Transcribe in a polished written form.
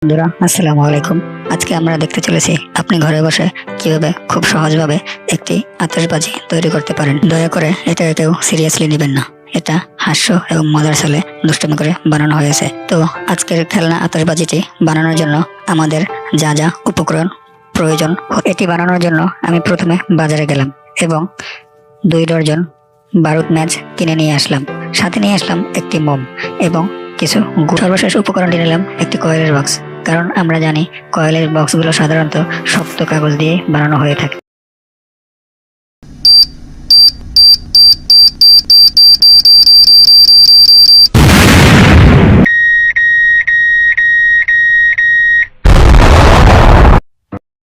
বন্ধুরা, আসসালামু আলাইকুম। আজকে আমরা দেখতে চলেছি আপনি ঘরে বসে কিভাবে খুব সহজভাবে একটি আতশবাজি তৈরি করতে পারেন। দয়া করে এটা কেউ সিরিয়াসলি নেবেন না। এটা হাস্য এবং মজার ছলে দুষ্টুমি করে বানানো হয়েছে। তো আজকের খেলনা আতশবাজিটি বানানোর জন্য আমাদের যা যা উপকরণ প্রয়োজন, এটি বানানোর জন্য আমি প্রথমে বাজারে গেলাম এবং 2 ডজন বারুদ ম্যাচ কিনে নিয়ে আসলাম। সাথে নিয়ে আসলাম একটি মোম এবং কিছু সর্বশেষ উপকরণটি নিলাম একটি কয়েলের বক্স, কারণ আমরা জানি কয়েলের বক্সগুলো সাধারণত শক্ত কাগজ দিয়ে বানানো হয়ে থাকে।